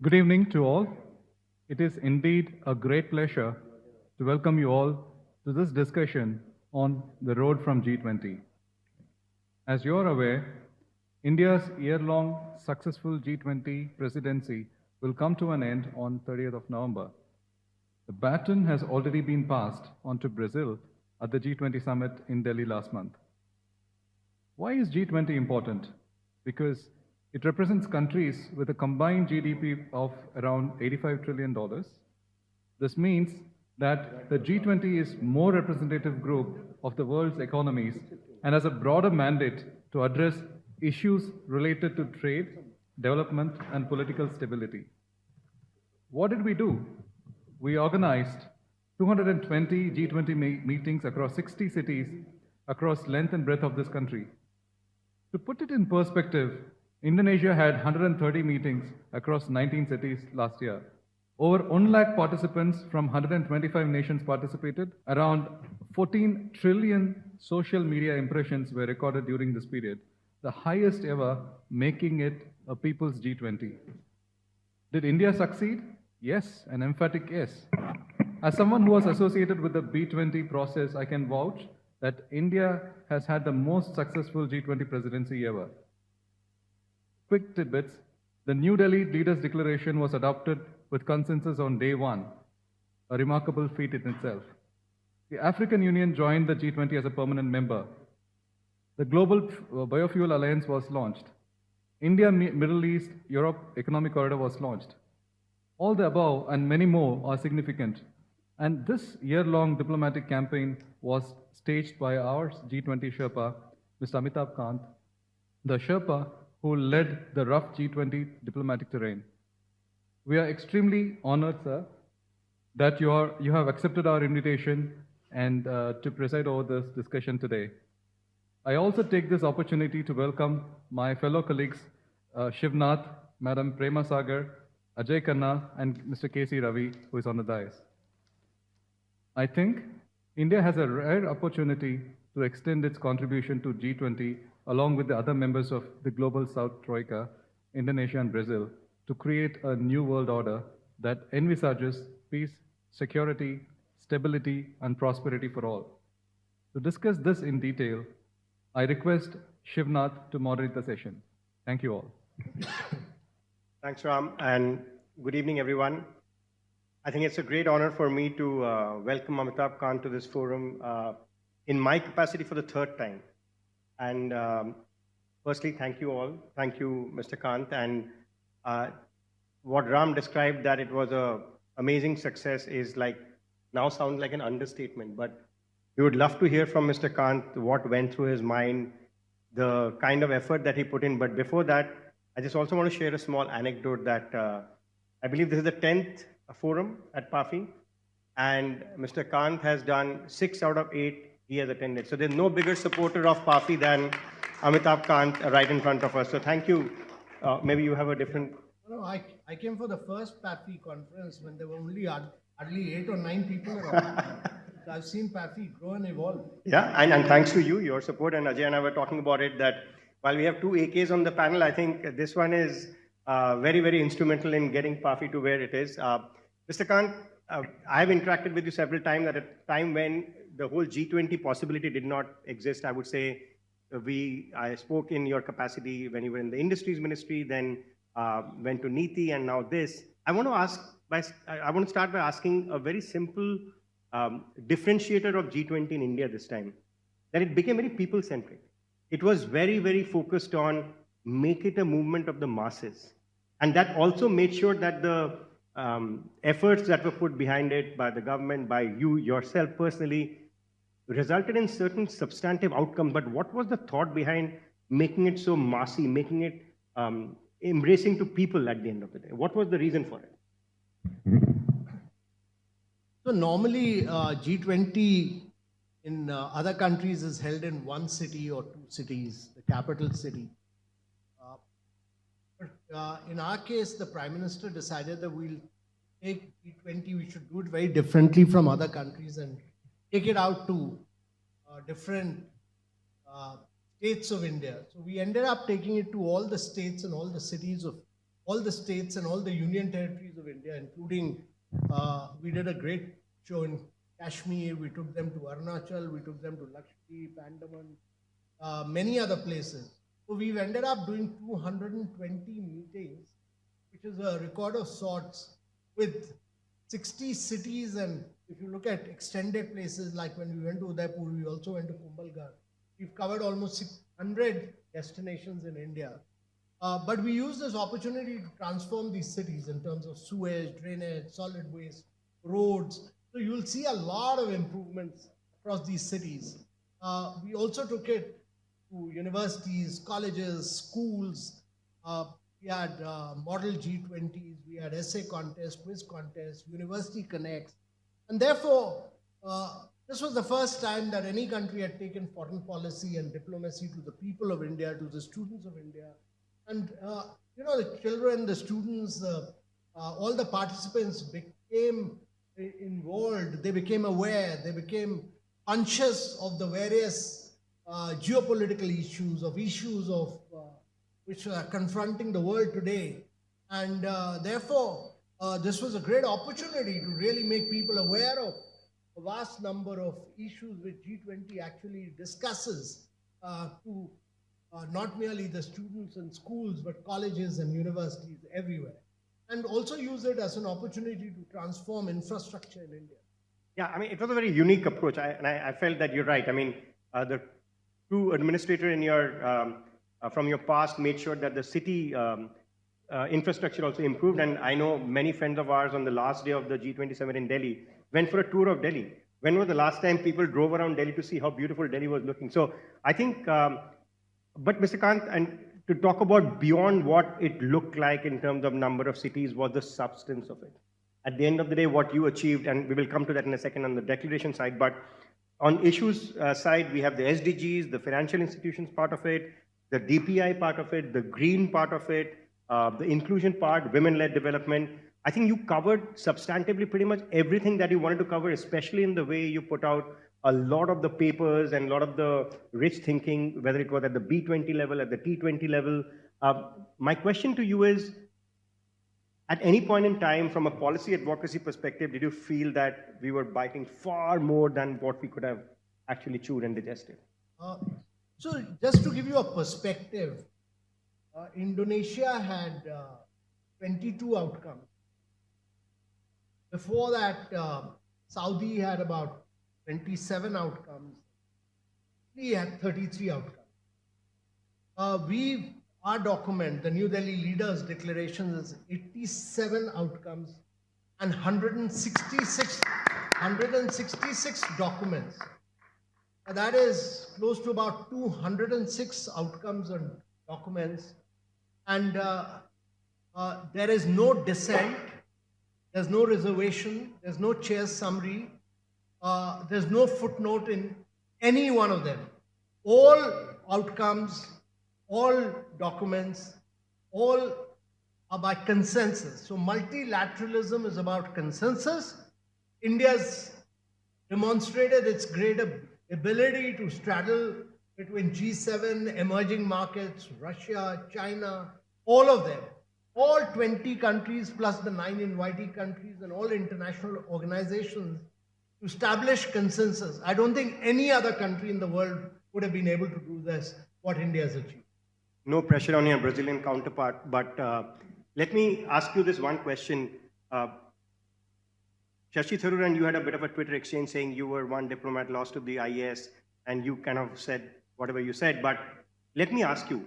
Good evening to all. It is indeed a great pleasure to welcome you all to this discussion on the road from G20. As you are aware, India's year-long successful G20 presidency will come to an end on 30th of November. The baton has already been passed on to Brazil at the G20 summit in Delhi last month. Why is G20 important? Because it represents countries with a combined GDP of around $85 trillion. This means that the G20 is more representative group of the world's economies and has a broader mandate to address issues related to trade, development, and political stability. What did we do? We organized 220 G20 meetings across 60 cities across length and breadth of this country. To put it in perspective, Indonesia had 130 meetings across 19 cities last year. Over 1 lakh participants from 125 nations participated. Around 14 trillion social media impressions were recorded during this period, the highest ever, making it a people's G20. Did India succeed? Yes, an emphatic yes. As someone who was associated with the B20 process, I can vouch that India has had the most successful G20 presidency ever. Quick tidbits. The New Delhi Leaders' Declaration was adopted with consensus on day one, a remarkable feat in itself. The African Union joined the G20 as a permanent member. The Global Biofuel Alliance was launched. India, Middle East, Europe Economic Corridor was launched. All the above and many more are significant. And this year-long diplomatic campaign was staged by our G20 Sherpa, Mr. Amitabh Kant, the Sherpa who led the rough G20 diplomatic terrain. We are extremely honored, sir, that you have accepted our invitation and to preside over this discussion today. I also take this opportunity to welcome my fellow colleagues, Shivnath, Madam Prema Sagar, Ajay Khanna, and Mr. K.C. Ravi, who is on the dais. I think India has a rare opportunity to extend its contribution to G20 along with the other members of the Global South Troika, Indonesia and Brazil, to create a new world order that envisages peace, security, stability, and prosperity for all. To discuss this in detail, I request Shivnath to moderate the session. Thank you all. Thanks, Ram, and good evening, everyone. I think it's a great honor for me to welcome Amitabh Kant to this forum in my capacity for the third time. And firstly, thank you all. Thank you, Mr. Kant. And what Ram described that it was an amazing success is now sounds like an understatement. But we would love to hear from Mr. Kant what went through his mind, the kind of effort that he put in. But before that, I just also want to share a small anecdote that I believe this is the 10th forum at PAFI, and Mr. Kant has done 6 out of 8 he has attended. So there's no bigger supporter of PAFI than Amitabh Kant right in front of us. So thank you. Maybe you have a different... No, I came for the first PAFI conference when there were only hardly 8 or 9 people around. So I've seen PAFI grow and evolve. Yeah, and thanks to you, your support, and Ajay and I were talking about it, that while we have 2 AKs on the panel, I think this one is very, very instrumental in getting PAFI to where it is. Mr. Kant, I've interacted with you several times at a time when the whole G20 possibility did not exist. I would say I spoke in your capacity when you were in the Industries Ministry, then went to NITI, and now this. I want to start by asking a very simple differentiator of G20 in India this time, that it became very people-centric. It was very, very focused on make it a movement of the masses. And that also made sure that the efforts that were put behind it by the government, by you yourself personally, resulted in certain substantive outcomes. But what was the thought behind making it so massy, making it embracing to people at the end of the day? What was the reason for it? So normally G20 in other countries is held in one city or 2 cities, the capital city. But in our case, the Prime Minister decided that we'll take G20, we should do it very differently from other countries and take it out to different states of India. So we ended up taking it to all the states and all the cities of all the states and all the union territories of India, including we did a great show in Kashmir. We took them to Arunachal. We took them to Lakshadweep, Andaman, many other places. So we've ended up doing 220 meetings, which is a record of sorts, with 60 cities. And if you look at extended places, like when we went to Udaipur, we also went to Kumbhalgarh. We've covered almost 600 destinations in India. But we use this opportunity to transform these cities in terms of sewage, drainage, solid waste, roads. So you'll see a lot of improvements across these cities. We also took it to universities, colleges, schools. We had model G20s, we had essay contests, quiz contests, university connects. And therefore, this was the first time that any country had taken foreign policy and diplomacy to the people of India, to the students of India. And, the children, the students, all the participants became involved, they became aware, they became conscious of the various geopolitical issues, which are confronting the world today. And therefore, this was a great opportunity to really make people aware of a vast number of issues which G20 actually discusses to not merely the students in schools, but colleges and universities everywhere. And also use it as an opportunity to transform infrastructure in India. Yeah, I mean, it was a very unique approach, and I felt that you're right. I mean, the two administrator in your from your past made sure that the city infrastructure also improved. And I know many friends of ours on the last day of the G20 summit in Delhi went for a tour of Delhi. When was the last time people drove around Delhi to see how beautiful Delhi was looking? So I think, but Mr. Kant, and to talk about beyond what it looked like in terms of number of cities was the substance of it. At the end of the day, what you achieved, and we will come to that in a second on the declaration side, but on issues side, we have the SDGs, the financial institutions part of it, the DPI part of it, the green part of it, the inclusion part, women-led development. I think you covered substantively pretty much everything that you wanted to cover, especially in the way you put out a lot of the papers and a lot of the rich thinking, whether it was at the B20 level, at the T20 level. My question to you is, at any point in time, from a policy advocacy perspective, did you feel that we were biting far more than what we could have actually chewed and digested? So just to give you a perspective, Indonesia had 22 outcomes. Before that, Saudi had about 27 outcomes. We had 33 outcomes. Our document, the New Delhi Leaders Declaration, is 87 outcomes and 166 documents. That is close to about 206 outcomes and documents. And there is no dissent, there's no reservation, there's no chair summary, there's no footnote in any one of them. All outcomes, all documents, all are by consensus. So multilateralism is about consensus. India's demonstrated its great ability to straddle between G7, emerging markets, Russia, China, all of them, all 20 countries plus the 9 invitee countries and all international organizations to establish consensus. I don't think any other country in the world would have been able to do this, what India has achieved. No pressure on your Brazilian counterpart, but let me ask you this one question. Shashi Tharoor and you had a bit of a Twitter exchange saying you were one diplomat lost to the IAS, and you kind of said whatever you said, but let me ask you,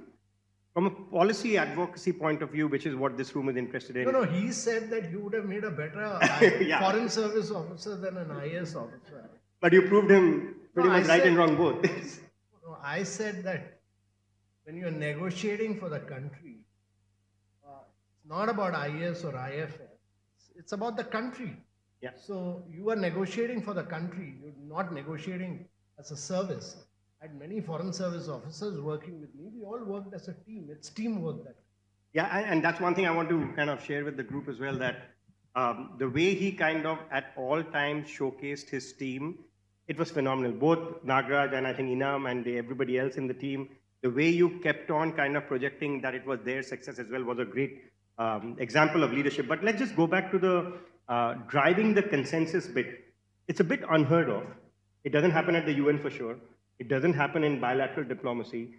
from a policy advocacy point of view, which is what this room is interested in. No, he said that you would have made a better foreign service officer than an IAS officer. But you proved him pretty much right and wrong both. No, I said that when you're negotiating for the country, it's not about IAS or IFS. It's about the country. Yeah. So you are negotiating for the country. You're not negotiating as a service. I had many foreign service officers working with me. We all worked as a team. It's teamwork that. Yeah, and that's one thing I want to kind of share with the group as well, that the way he kind of at all times showcased his team, it was phenomenal. Both Nagraj and I think Inam and everybody else in the team, the way you kept on kind of projecting that it was their success as well was a great example of leadership. But let's just go back to the driving the consensus bit. It's a bit unheard of. It doesn't happen at the UN for sure. It doesn't happen in bilateral diplomacy.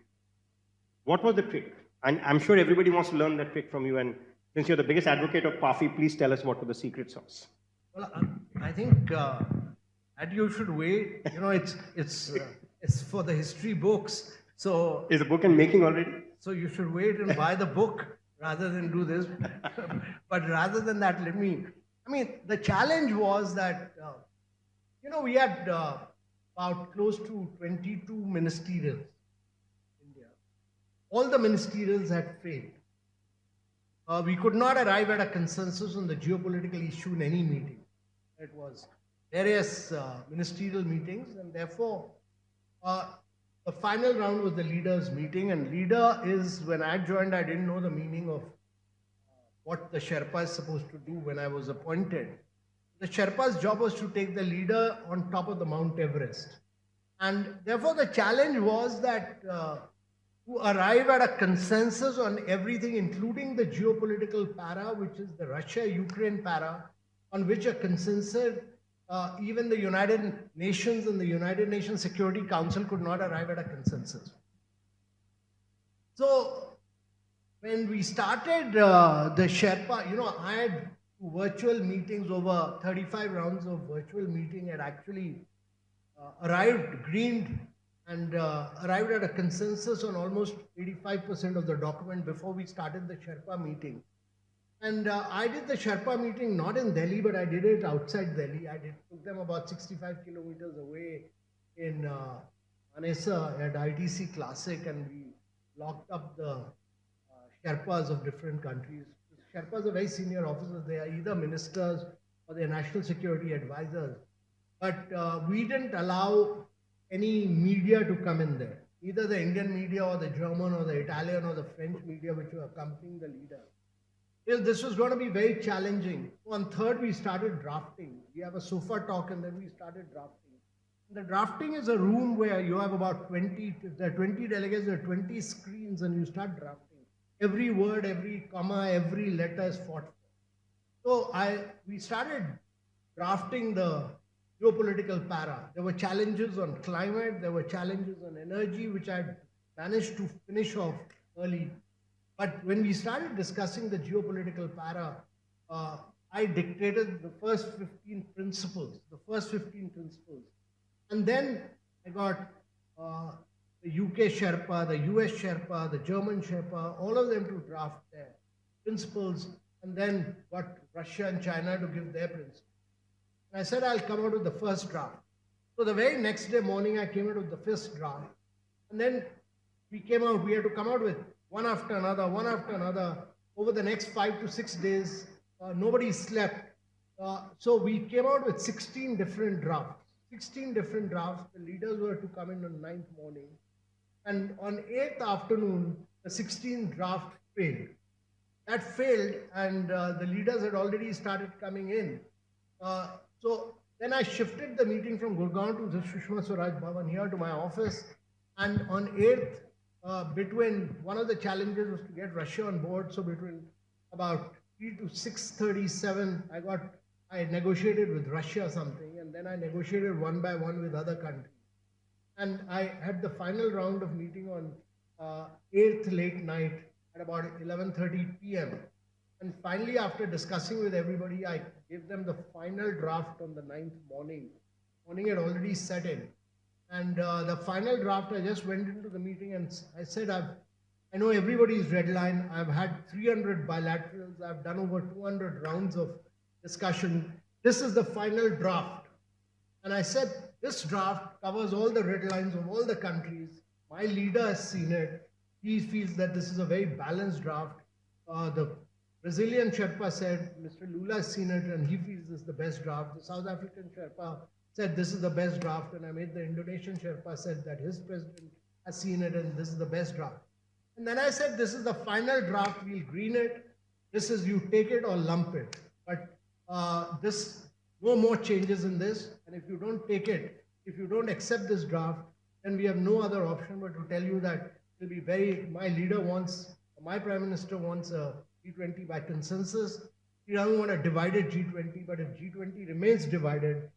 What was the trick? And I'm sure everybody wants to learn that trick from you. And since you're the biggest advocate of PAFI, please tell us what was the secret sauce. Well, I think that you should wait. You know, it's for the history books. So Is the book in making already? So you should wait and buy the book rather than do this. But rather than that, the challenge was that, we had about close to 22 ministerials in India. All the ministerials had failed. We could not arrive at a consensus on the geopolitical issue in any meeting. It was various ministerial meetings, and therefore, the final round was the leaders' meeting. And leader is, when I joined, I didn't know the meaning of what the Sherpa is supposed to do when I was appointed. The Sherpa's job was to take the leader on top of the Mount Everest. And therefore, the challenge was that to arrive at a consensus on everything, including the geopolitical para, which is the Russia-Ukraine para, on which a consensus, even the United Nations and the United Nations Security Council could not arrive at a consensus. So when we started the Sherpa, I had virtual meetings, over 35 rounds of virtual meeting, had actually arrived, greened, and arrived at a consensus on almost 85% of the document before we started the Sherpa meeting. And I did the Sherpa meeting not in Delhi, but I did it outside Delhi. Took them about 65 kilometers away in Anesa at ITC Classic, and we locked up the Sherpas of different countries. Sherpas are very senior officers. They are either ministers or they're national security advisors. But we didn't allow any media to come in there, either the Indian media or the German or the Italian or the French media which were accompanying the leader. This was going to be very challenging. On third, we started drafting. We have a sofa talk, and then we started drafting. The drafting is a room where you have about 20 delegates, there are 20 screens, and you start drafting. Every word, every comma, every letter is fought for. So we started drafting the geopolitical para. There were challenges on climate, there were challenges on energy, which I managed to finish off early. But when we started discussing the geopolitical para, I dictated the first 15 principles. And then I got the UK Sherpa, the US Sherpa, the German Sherpa, all of them to draft their principles, and then got Russia and China to give their principles. And I said, I'll come out with the first draft. So the very next day morning, I came out with the first draft. And then we had to come out with one after another. Over the next 5 to 6 days, nobody slept. So we came out with 16 different drafts. The leaders were to come in on 9th morning. And on 8th afternoon, the 16th draft failed. That failed, and the leaders had already started coming in. So then I shifted the meeting from Gurgaon to the Sushma Swaraj Bhavan here to my office. And on 8th, between one of the challenges was to get Russia on board. So between about 3 to 6:37, I negotiated with Russia something, and then I negotiated one by one with other countries. And I had the final round of meeting on 8th late night at about 11:30 p.m. And finally, after discussing with everybody, I gave them the final draft on the 9th morning. Morning had already set in. And the final draft, I just went into the meeting and I said, I know everybody's red line. I've had 300 bilaterals. I've done over 200 rounds of discussion. This is the final draft. And I said, this draft covers all the red lines of all the countries. My leader has seen it. He feels that this is a very balanced draft. The Brazilian Sherpa said, Mr. Lula has seen it and he feels this is the best draft. The South African Sherpa said this is the best draft, and I made the Indonesian Sherpa said that his president has seen it and this is the best draft. And then I said, this is the final draft, we'll green it. This is you take it or lump it. But no more changes in this. And if you don't take it, if you don't accept this draft, then we have no other option but to tell you that it'll be my leader wants, my prime minister wants a G20 by consensus. He doesn't want a divided G20, but if G20 remains divided,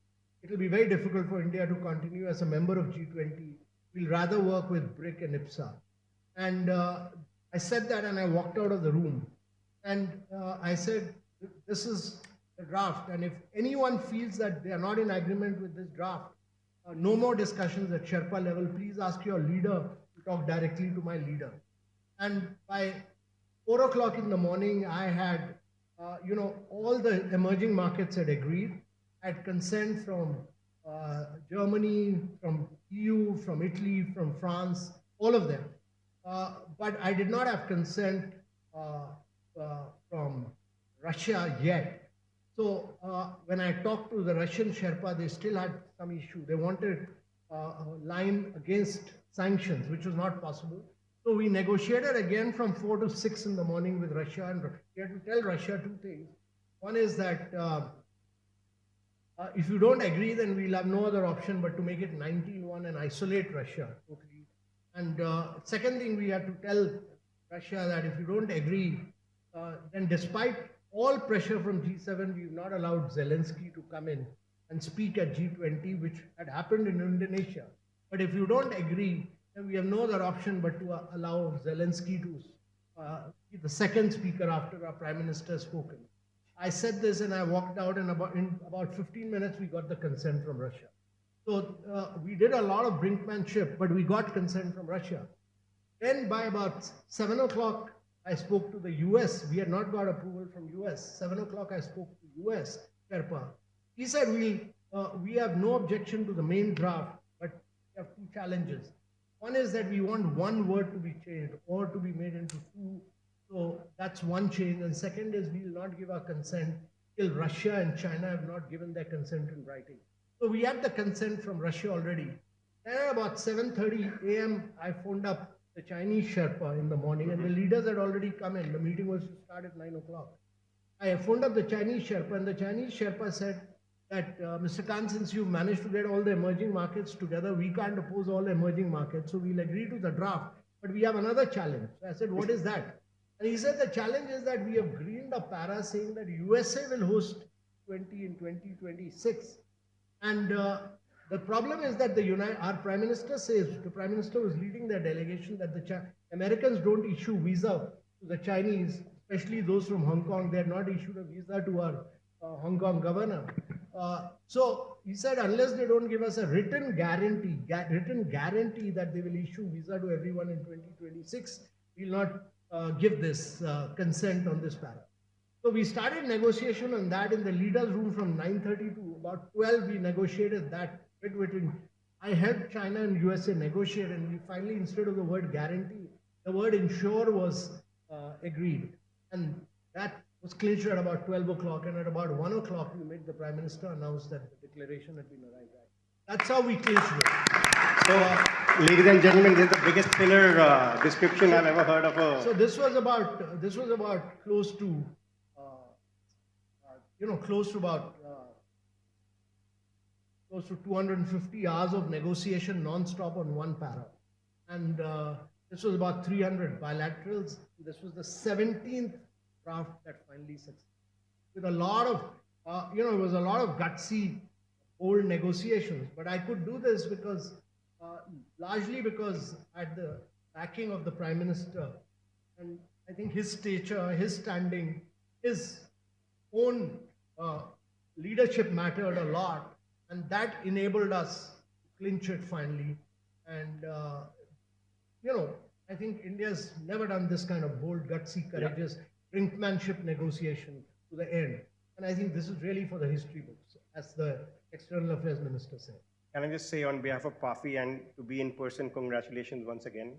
it will be very difficult for India to continue as a member of G20. We'll rather work with BRIC and IPSA. And I said that and I walked out of the room. And I said, this is a draft. And if anyone feels that they are not in agreement with this draft, no more discussions at Sherpa level. Please ask your leader to talk directly to my leader. And by 4 o'clock in the morning, I had, all the emerging markets had agreed, had consent from Germany, from EU, from Italy, from France, all of them. But I did not have consent from Russia yet. So when I talked to the Russian Sherpa, they still had some issue. They wanted a line against sanctions, which was not possible. So we negotiated again from 4 to 6 in the morning with Russia, and we had to tell Russia two things. One is that if you don't agree, then we'll have no other option but to make it 19-1 and isolate Russia totally. And second thing, we had to tell Russia that if you don't agree, then despite all pressure from G7, we've not allowed Zelensky to come in and speak at G20, which had happened in Indonesia. But if you don't agree, then we have no other option but to allow Zelensky to be the second speaker after our Prime Minister has spoken. I said this and I walked out, and in about 15 minutes, we got the consent from Russia. So we did a lot of brinkmanship, but we got consent from Russia. Then by about 7 o'clock, I spoke to the US. We had not got approval from US. 7 o'clock, I spoke to US Sherpa. He said, we have no objection to the main draft, but we have two challenges. One is that we want one word to be changed or to be made into two. So that's one change. And second is we will not give our consent till Russia and China have not given their consent in writing. So we had the consent from Russia already. Then at about 7:30 a.m., I phoned up the Chinese Sherpa in the morning, and the leaders had already come in. The meeting was to start at 9 o'clock. I phoned up the Chinese Sherpa, and the Chinese Sherpa said that, Mr. Khan, since you've managed to get all the emerging markets together, we can't oppose all the emerging markets, so we'll agree to the draft, but we have another challenge. So I said, what is that? And he said, the challenge is that we have greened a para saying that USA will host 20 in 2026. And the problem is that our Prime Minister says, the Prime Minister was leading their delegation, that the Americans don't issue visa to the Chinese, especially those from Hong Kong. They had not issued a visa to our Hong Kong governor. So he said, unless they don't give us a written guarantee that they will issue visa to everyone in 2026, we'll not give this consent on this para. So we started negotiation on that in the leaders' room from 9:30 to about 12. We negotiated that bit between. I helped China and USA negotiate, and we finally, instead of the word guarantee, the word ensure was agreed. And that was clinched at about 12 o'clock, and at about 1 o'clock, we made the Prime Minister announce that the declaration had been arrived at. That's how we clinched it. So, ladies and gentlemen, this is the biggest pillar description I've ever heard of. So this was about close to close to 250 hours of negotiation non-stop on one para. And this was about 300 bilaterals. This was the 17th draft that finally succeeded. With a lot of, it was a lot of gutsy, old negotiations. But I could do this because, largely because I had the backing of the Prime Minister. And I think his stature, his standing, his own leadership mattered a lot. And that enabled us to clinch it finally. And, I think India's never done this kind of bold, gutsy, courageous, brinkmanship negotiation to the end. And I think this is really for the history books, as the External Affairs Minister said. Can I just say on behalf of PAFI and to be in person, congratulations once again.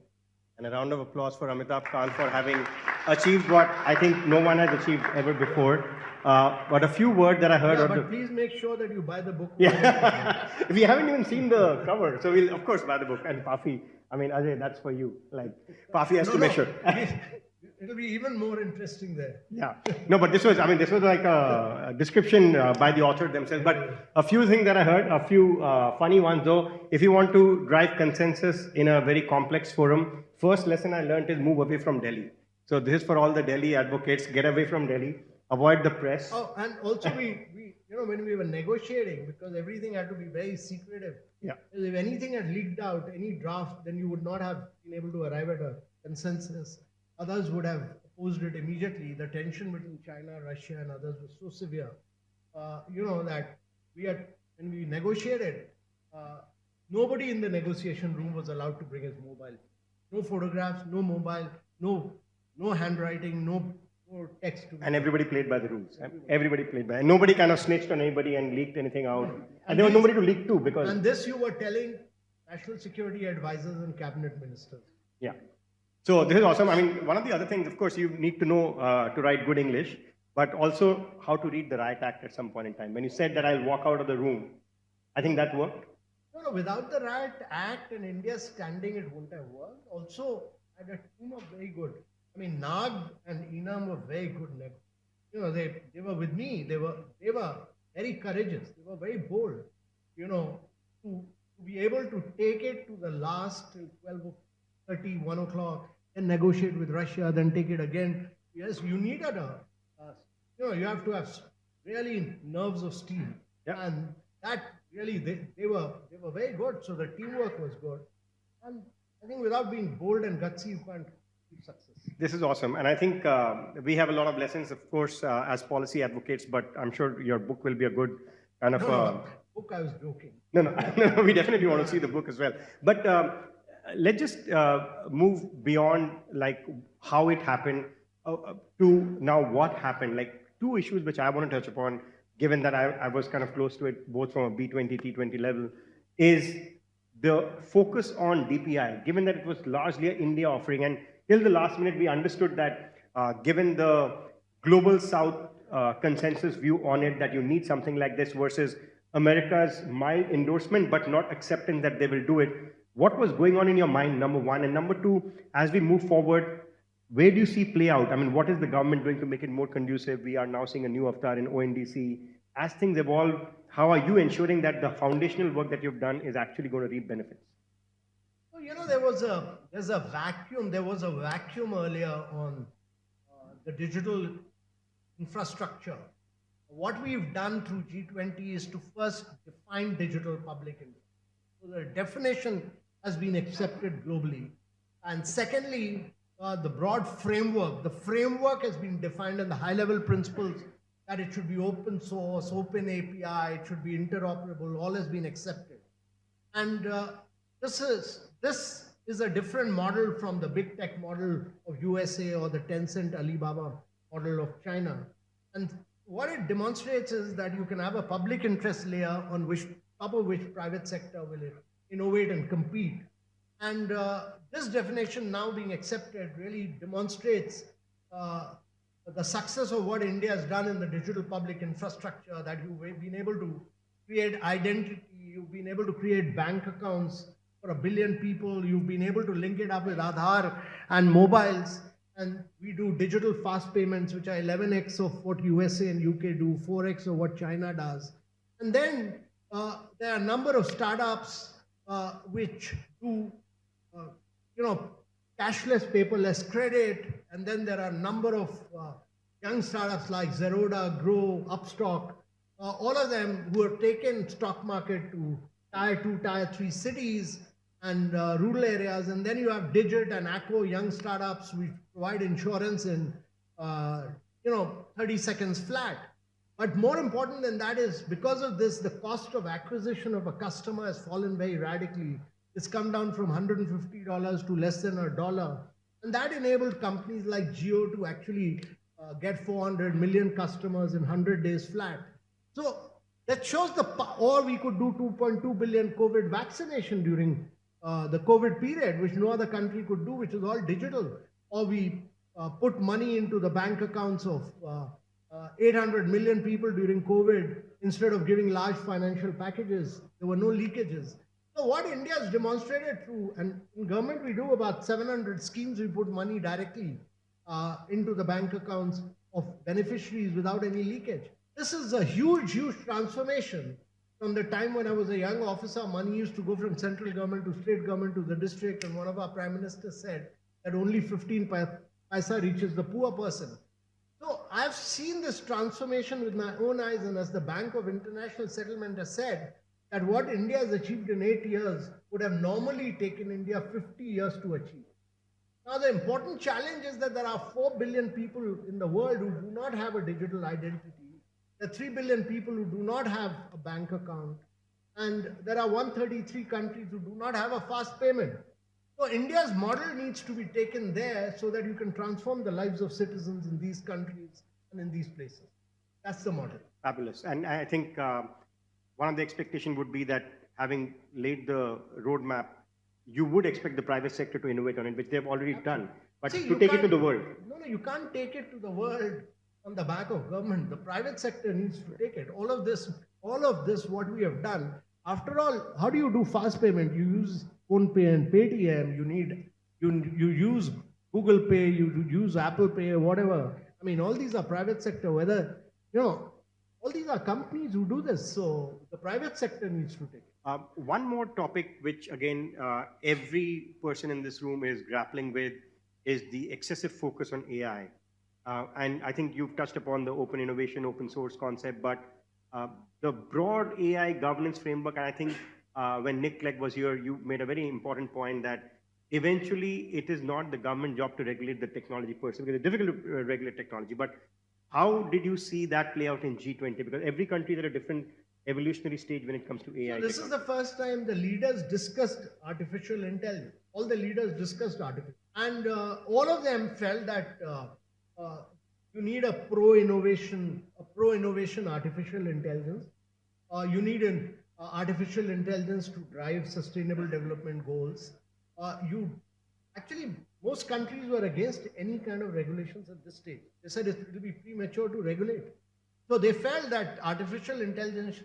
And a round of applause for Amitabh Khan for having achieved what I think no one has achieved ever before. But a few words that I heard. Yeah, but please make sure that you buy the book. Yeah, we haven't even seen the cover, so we'll of course buy the book. And PAFI, I mean, Ajay, that's for you. Like, PAFI has to measure. It'll be even more interesting there. Yeah. No, but this was like a description by the author themselves. But a few things that I heard, a few funny ones though. If you want to drive consensus in a very complex forum, first lesson I learned is move away from Delhi. So this is for all the Delhi advocates. Get away from Delhi. Avoid the press. Oh, and also we when we were negotiating, because everything had to be very secretive. Yeah. If anything had leaked out, any draft, then you would not have been able to arrive at a consensus. Others would have opposed it immediately. The tension between China, Russia, and others was so severe, that when we negotiated, nobody in the negotiation room was allowed to bring his mobile. No photographs, no mobile, no handwriting, no text. And everybody played by the rules. Everybody played by. And nobody kind of snitched on anybody and leaked anything out. And there was nobody to leak to because. And this you were telling national security advisors and cabinet ministers. Yeah. So this is awesome. I mean, one of the other things, of course, you need to know to write good English, but also how to read the Riot Act at some point in time. When you said that I'll walk out of the room, I think that worked. No, without the Riot Act and India standing, it wouldn't have worked. Also, I had a team of very good. I mean, Nag and Enam were very good. They were with me. They were very courageous. They were very bold. To be able to take it to the last till 12:30, 1 o'clock, and negotiate with Russia, then take it again. Yes, you needed you have to have really nerves of steel. Yeah. And that really, they were very good. So the teamwork was good. And I think without being bold and gutsy, you can't achieve success. This is awesome. And I think we have a lot of lessons, of course, as policy advocates, but I'm sure your book will be a good kind of... book, I was joking. No, we definitely want to see the book as well. But let's just move beyond like how it happened to now what happened. Like two issues which I want to touch upon, given that I was kind of close to it, both from a B20, T20 level, is the focus on DPI, given that it was largely an India offering. And till the last minute, we understood that given the global South consensus view on it, that you need something like this versus America's mild endorsement, but not acceptance that they will do it. What was going on in your mind, number one? And number two, as we move forward, where do you see play out? I mean, what is the government doing to make it more conducive? We are now seeing a new avatar in ONDC. As things evolve, how are you ensuring that the foundational work that you've done is actually going to reap benefits? Well, there's a vacuum. There was a vacuum earlier on the digital infrastructure. What we've done through G20 is to first define digital public interest. So the definition has been accepted globally. And secondly, the broad framework. The framework has been defined and the high-level principles that it should be open source, open API, it should be interoperable, all has been accepted. And this is a different model from the big tech model of USA or the Tencent Alibaba model of China. And what it demonstrates is that you can have a public interest layer on top of which private sector will innovate and compete. And this definition now being accepted really demonstrates the success of what India has done in the digital public infrastructure, that you've been able to create identity, you've been able to create bank accounts for 1 billion people, you've been able to link it up with Aadhaar and mobiles, and we do digital fast payments, which are 11x of what USA and UK do, 4x of what China does. And then there are a number of startups which do, cashless, paperless credit, and then there are a number of young startups like Zerodha, Grow, Upstock, all of them who have taken stock market to tier 2, tier 3 cities and rural areas. And then you have Digit and Acco, young startups which provide insurance in 30 seconds flat. But more important than that is, because of this, the cost of acquisition of a customer has fallen very radically. It's come down from $150 to less than $1. And that enabled companies like Jio to actually get 400 million customers in 100 days flat. So that shows or we could do 2.2 billion COVID vaccination during the COVID period, which no other country could do, which is all digital. Or we put money into the bank accounts of 800 million people during COVID instead of giving large financial packages. There were no leakages. So what India has demonstrated through, and in government we do about 700 schemes, we put money directly into the bank accounts of beneficiaries without any leakage. This is a huge, huge transformation. From the time when I was a young officer, money used to go from central government to state government to the district, and one of our prime ministers said that only 15% paisa reaches the poor person. So I've seen this transformation with my own eyes, and as the Bank of International Settlement has said, that what India has achieved in 8 years would have normally taken India 50 years to achieve. Now, the important challenge is that there are 4 billion people in the world who do not have a digital identity. There are 3 billion people who do not have a bank account. And there are 133 countries who do not have a fast payment. So India's model needs to be taken there so that you can transform the lives of citizens in these countries and in these places. That's the model. Fabulous. And I think one of the expectation would be that having laid the roadmap, you would expect the private sector to innovate on it, which they've already done. But See, to take it to the world. No, you can't take it to the world on the back of government. The private sector needs to take it. All of this, what we have done. After all, how do you do fast payment? You use PhonePe and Paytm. You use Google Pay. You use Apple Pay, whatever. I mean, all these are private sector. All these are companies who do this. So the private sector needs to take it. One more topic, which again, every person in this room is grappling with, is the excessive focus on AI. And I think you've touched upon the open innovation, open source concept, but the broad AI governance framework, and I think when Nick Clegg was here, you made a very important point that eventually it is not the government job to regulate the technology per se, because it's difficult to regulate technology. But how did you see that play out in G20? Because every country is at a different evolutionary stage when it comes to AI. So this is the first time the leaders discussed artificial intelligence. All the leaders discussed artificial, and all of them felt that you need a pro-innovation artificial intelligence. You need an artificial intelligence to drive sustainable development goals. Most countries were against any kind of regulations at this stage. They said it will be premature to regulate. So they felt that artificial intelligence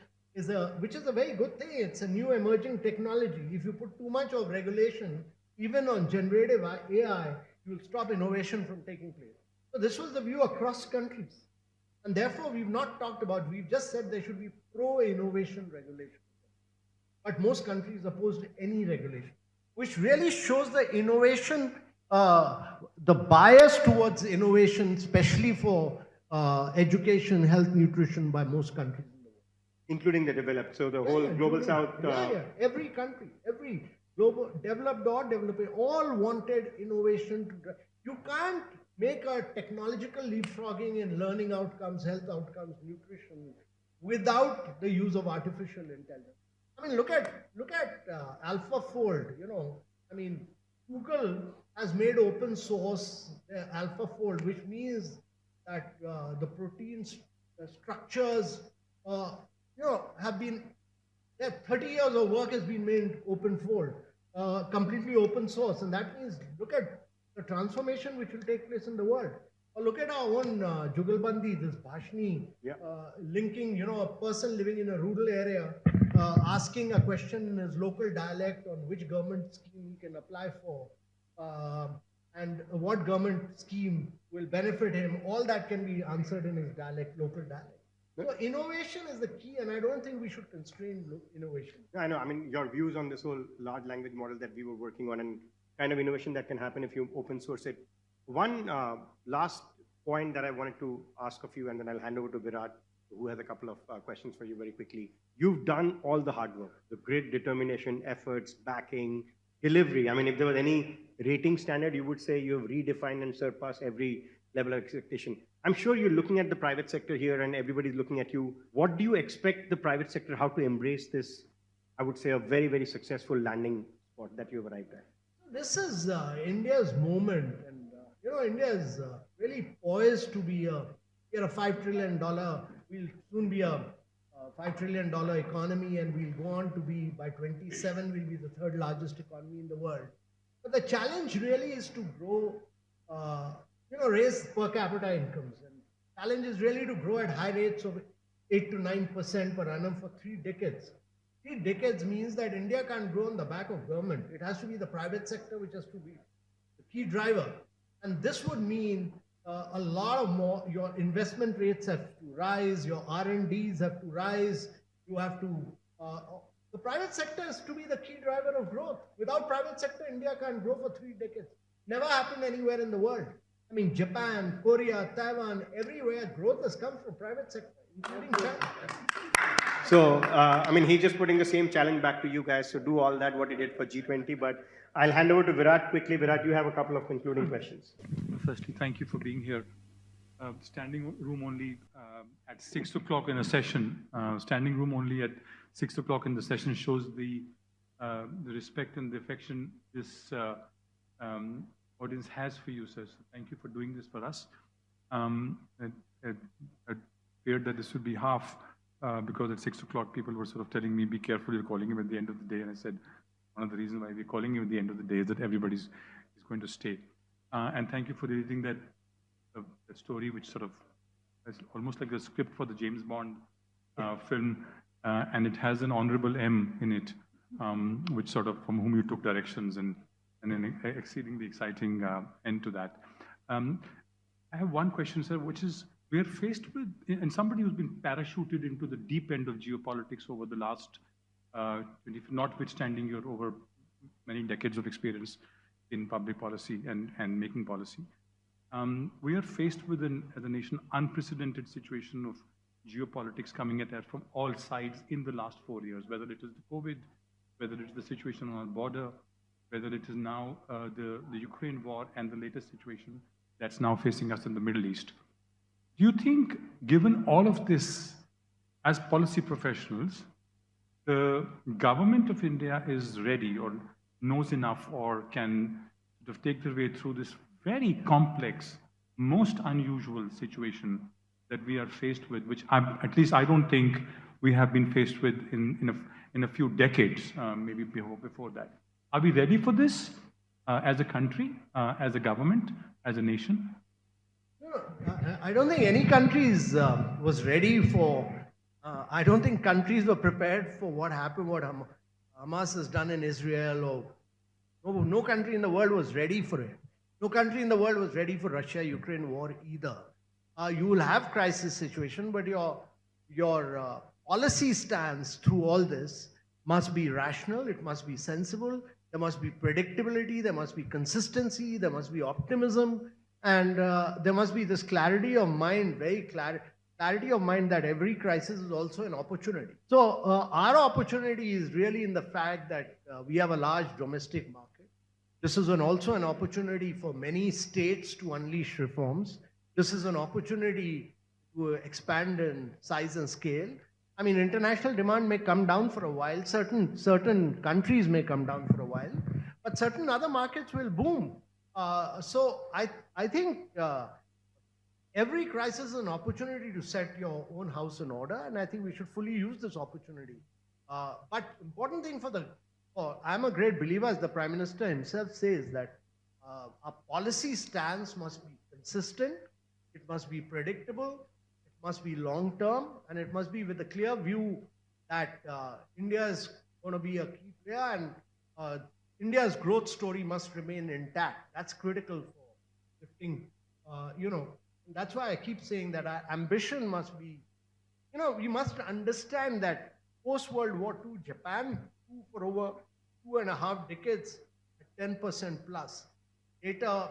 which is a very good thing. It's a new emerging technology. If you put too much of regulation, even on generative AI, you'll stop innovation from taking place. So this was the view across countries. And therefore, we've just said there should be pro-innovation regulation. But most countries opposed any regulation, which really shows the innovation, the bias towards innovation, especially for education, health, nutrition by most countries in the world. Including the developed, so the whole global south. Every country, every global, developed or developing, all wanted innovation. You can't make a technological leapfrogging in learning outcomes, health outcomes, nutrition, without the use of artificial intelligence. I mean, look at AlphaFold. Google has made open source AlphaFold, which means that the proteins, the structures, have been, 30 years of work has been made open fold, completely open source. And that means, look at the transformation which will take place in the world. Or look at our own Jugalbandi, this Bhashni, linking, a person living in a rural area, asking a question in his local dialect on which government scheme he can apply for, and what government scheme will benefit him. All that can be answered in his dialect, local dialect. So innovation is the key, and I don't think we should constrain innovation. I know. I mean, your views on this whole large language model that we were working on and kind of innovation that can happen if you open source it. One last point that I wanted to ask of you, and then I'll hand over to Bharat, who has a couple of questions for you very quickly. You've done all the hard work, the great determination, efforts, backing, delivery. I mean, if there was any rating standard, you would say you have redefined and surpassed every level of expectation. I'm sure you're looking at the private sector here and everybody's looking at you. What do you expect the private sector, how to embrace this, I would say, a very, very successful landing spot that you've arrived at? This is India's moment, and India is really poised to be a $5 trillion. We'll soon be a $5 trillion economy, and we'll go on to be, by 27, we'll be the third largest economy in the world. But the challenge really is to grow, raise per capita incomes. And challenge is really to grow at high rates of 8 to 9% per annum for 3 decades. 3 decades means that India can't grow on the back of government. It has to be the private sector which has to be the key driver. And this would mean a lot of more, your investment rates have to rise, your R&Ds have to rise, you have to, the private sector is to be the key driver of growth. Without private sector, India can't grow for 3 decades. Never happened anywhere in the world. I mean, Japan, Korea, Taiwan, everywhere, growth has come from private sector, including China. So, I mean, he's just putting the same challenge back to you guys. So do all that, what he did for G20. But I'll hand over to Virat quickly. Virat, you have a couple of concluding questions. Firstly, thank you for being here. Standing room only at 6 o'clock in a session. Standing room only at 6 o'clock in the session shows the respect and the affection this audience has for you, sir. So thank you for doing this for us. I feared that this would be half because at 6 o'clock people were sort of telling me, be careful, you're calling him at the end of the day. And I said, one of the reasons why we're calling him at the end of the day is that everybody's is going to stay. And thank you for reading that story, which sort of is almost like the script for the James Bond film, and it has an honorable M in it, which sort of from whom you took directions and an exceedingly exciting end to that. I have one question, sir, which is we're faced with, and somebody who's been parachuted into the deep end of geopolitics over the last, notwithstanding your over many decades of experience in public policy and making policy. We are faced with, as a nation, unprecedented situation of geopolitics coming at us from all sides in the last 4 years, whether it is the COVID, whether it is the situation on our border, whether it is now the Ukraine war and the latest situation that's now facing us in the Middle East. Do you think, given all of this, as policy professionals, the government of India is ready or knows enough or can sort of take their way through this very complex, most unusual situation that we are faced with, which at least I don't think we have been faced with in a few decades, maybe before that. Are we ready for this as a country, as a government, as a nation? No, I don't think any countries was ready for. I don't think countries were prepared for what happened, what Hamas has done in Israel, or no country in the world was ready for it. No country in the world was ready for Russia-Ukraine war either. You will have crisis situation, but your policy stance through all this must be rational, it must be sensible, there must be predictability, there must be consistency, there must be optimism, and there must be this clarity of mind, clarity of mind that every crisis is also an opportunity. So our opportunity is really in the fact that we have a large domestic market. This is also an opportunity for many states to unleash reforms. This is an opportunity to expand in size and scale. I mean, international demand may come down for a while. Certain countries may come down for a while, but certain other markets will boom. So I think every crisis is an opportunity to set your own house in order, and I think we should fully use this opportunity. But important thing I'm a great believer, as the Prime Minister himself says, that our policy stance must be consistent, it must be predictable, it must be long-term, and it must be with a clear view that India is going to be a key player, and India's growth story must remain intact. That's critical for lifting, that's why I keep saying that our ambition must be, we must understand that post-World War II, Japan grew for over 2.5 decades at 10% plus. Later,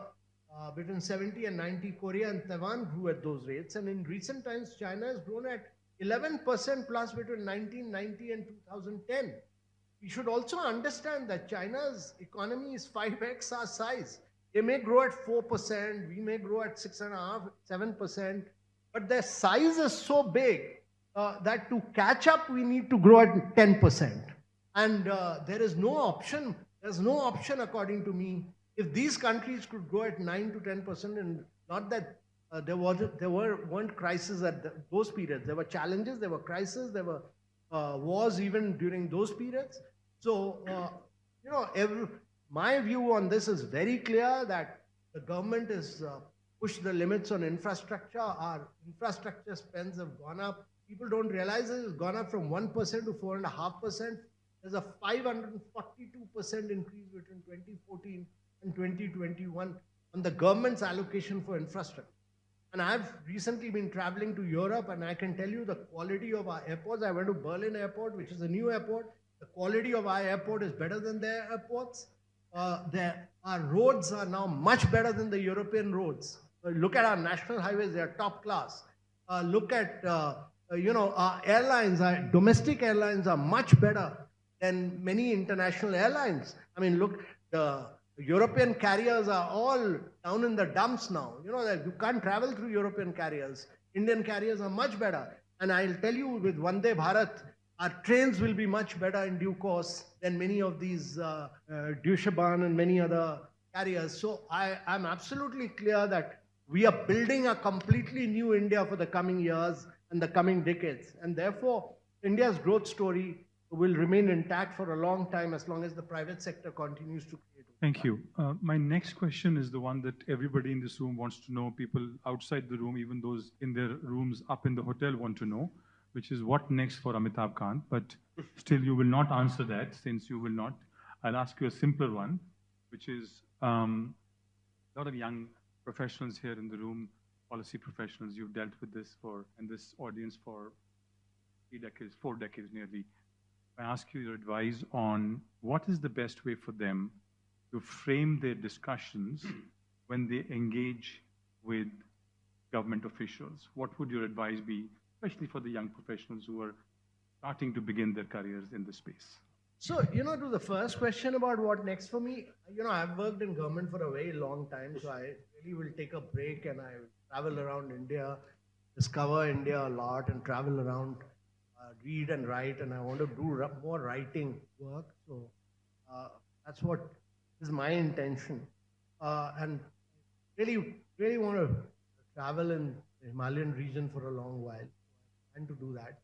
between 70 and 90, Korea and Taiwan grew at those rates. And in recent times, China has grown at 11% plus between 1990 and 2010. We should also understand that China's economy is 5x our size. They may grow at 4%, we may grow at 6.5%, 7%, but their size is so big that to catch up, we need to grow at 10%. And there is no option, there's no option according to me, if these countries could grow at 9 to 10%, and not that there weren't crises at those periods. There were challenges, there were crises, there were wars even during those periods. So, my view on this is very clear that the government is pushed the limits on infrastructure. Our infrastructure spends have gone up. People don't realize it has gone up from 1% to 4.5%. There's a 542% increase between 2014 and 2021 on the government's allocation for infrastructure. And I've recently been traveling to Europe, and I can tell you the quality of our airports. I went to Berlin Airport, which is a new airport. The quality of our airport is better than their airports. Our roads are now much better than the European roads. Look at our national highways; they are top class. Look at our airlines. Our domestic airlines are much better than many international airlines. I mean, look, the European carriers are all down in the dumps now. You know that you can't travel through European carriers. Indian carriers are much better. And I'll tell you, with Vande Bharat, our trains will be much better in due course than many of these Deutsche Bahn and many other carriers. So I'm absolutely clear that we are building a completely new India for the coming years and the coming decades. And therefore, India's growth story will remain intact for a long time as long as the private sector continues to create. Thank you. My next question is the one that everybody in this room wants to know, people outside the room, even those in their rooms up in the hotel want to know, which is what next for Amitabh Kant. But still, you will not answer that since you will not. I'll ask you a simpler one, which is a lot of young professionals here in the room, policy professionals, you've dealt with this in this audience for 3 decades, 4 decades nearly. I ask you your advice on what is the best way for them to frame their discussions when they engage with government officials. What would your advice be, especially for the young professionals who are starting to begin their careers in this space? So, to the first question about what next for me, I've worked in government for a very long time, so I really will take a break and I travel around India, discover India a lot and travel around, read and write, and I want to do more writing work. So that's what is my intention. And really, really want to travel in the Himalayan region for a long while and to do that.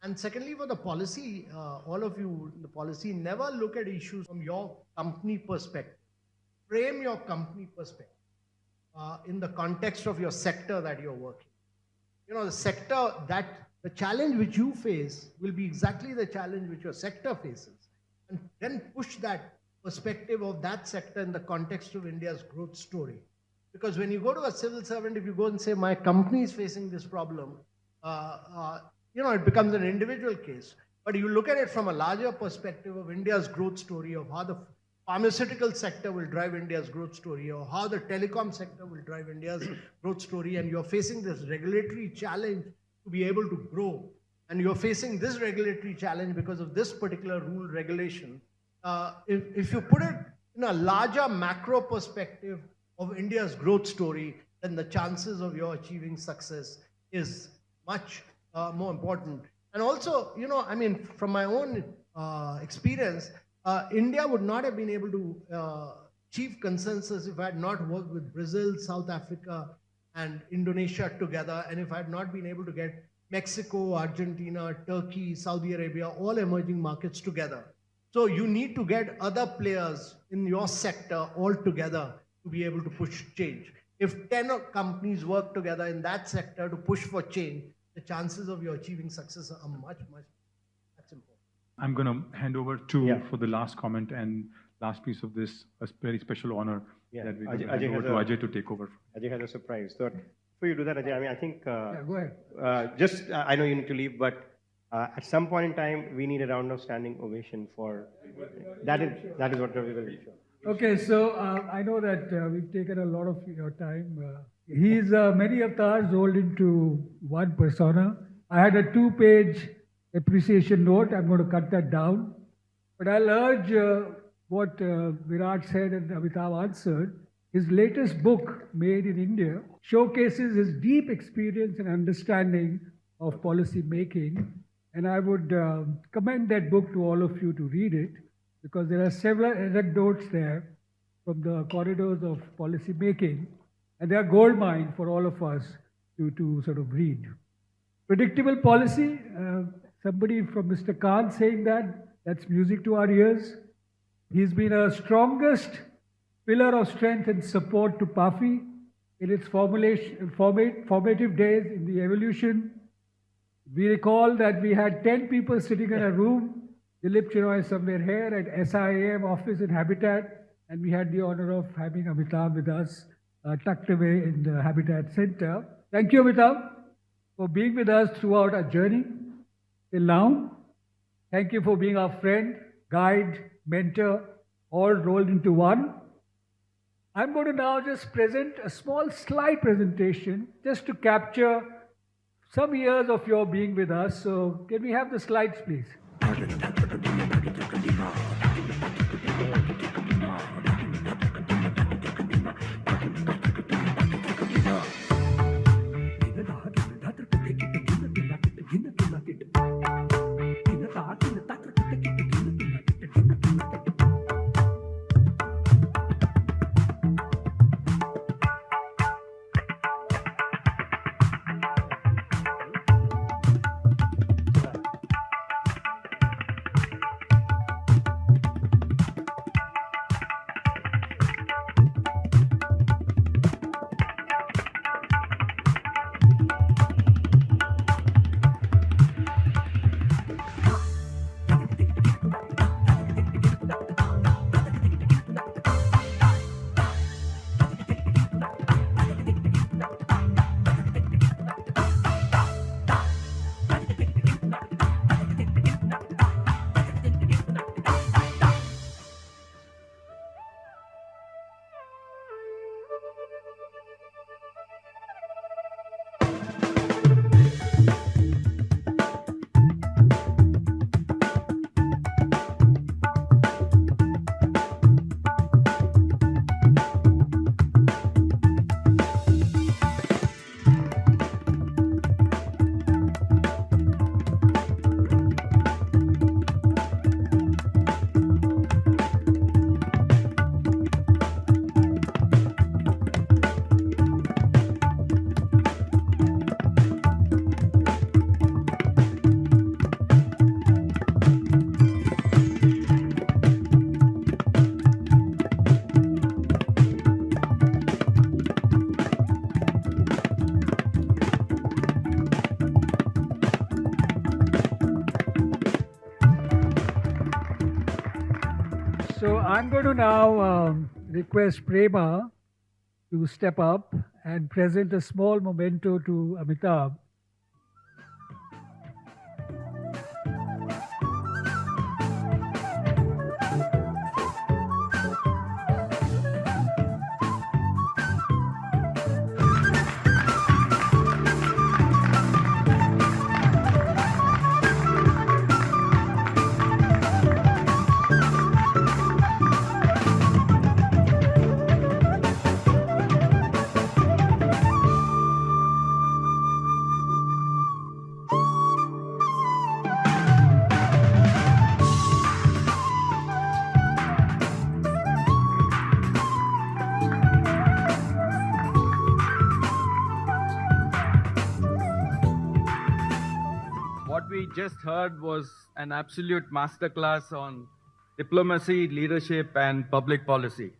And secondly, for the policy, all of you in the policy, never look at issues from your company perspective. Frame your company perspective in the context of your sector that you're working. The sector, the challenge which you face will be exactly the challenge which your sector faces. And then push that perspective of that sector in the context of India's growth story. Because when you go to a civil servant, if you go and say, my company is facing this problem, it becomes an individual case. But you look at it from a larger perspective of India's growth story, of how the pharmaceutical sector will drive India's growth story, or how the telecom sector will drive India's growth story, and you're facing this regulatory challenge to be able to grow, and you're facing this regulatory challenge because of this particular rule regulation. If you put it in a larger macro perspective of India's growth story, then the chances of your achieving success is much more important. And also, from my own experience, India would not have been able to achieve consensus if I had not worked with Brazil, South Africa, and Indonesia together, and if I had not been able to get Mexico, Argentina, Turkey, Saudi Arabia, all emerging markets together. So you need to get other players in your sector all together to be able to push change. If 10 companies work together in that sector to push for change, the chances of you achieving success are much, much. That's important. I'm going to hand over to for the last comment and last piece of this, a very special honor that we hand over to Ajay to take over. Ajay has a surprise. So before you do that, Ajay, I think go ahead. I know you need to leave, but at some point in time, we need a round of standing ovation for that. That is what we will do. Okay, so I know that we've taken a lot of your time. He's many avatars rolled into one persona. I had a 2-page appreciation note. I'm going to cut that down. But I'll urge what Virat said and Amitabh answered. His latest book, Made in India, showcases his deep experience and understanding of policy making. And I would commend that book to all of you to read it, because there are several anecdotes there from the corridors of policy making, and they are gold mine for all of us to sort of read. Predictable policy, somebody from Mr. Khan saying that's music to our ears. He's been a strongest pillar of strength and support to PAFI in its formative days in the evolution. We recall that we had 10 people sitting in a room. Dilip Chinoy is somewhere here at SIAM office in Habitat, and we had the honor of having Amitabh with us, tucked away in the Habitat Center. Thank you, Amitabh, for being with us throughout our journey till now. Thank you for being our friend, guide, mentor, all rolled into one. I'm going to now just present a small slide presentation just to capture some years of your being with us. So can we have the slides, please? So I'm going to now request Prema to step up and present a small memento to Amitabh. What we just heard was an absolute masterclass on diplomacy, leadership, and public policy.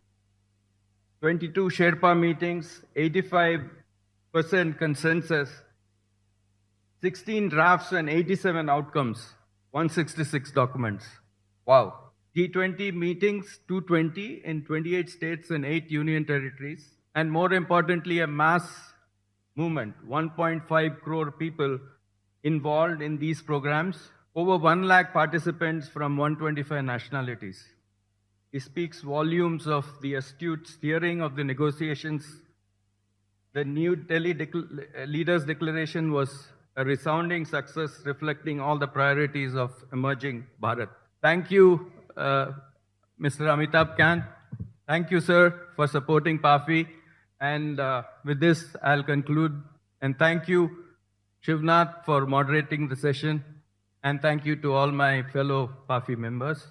22 Sherpa meetings, 85% consensus, 16 drafts and 87 outcomes, 166 documents. Wow. G20 meetings, 220 in 28 states and 8 union territories. And more importantly, a mass movement, 1.5 crore people involved in these programs, over 1 lakh participants from 125 nationalities. It speaks volumes of the astute steering of the negotiations. The New Delhi Leaders' Declaration was a resounding success, reflecting all the priorities of emerging Bharat. Thank you, Mr. Amitabh Kant. Thank you, sir, for supporting PAFI. And with this, I'll conclude. And thank you, Shivnath, for moderating the session. And thank you to all my fellow PAFI members.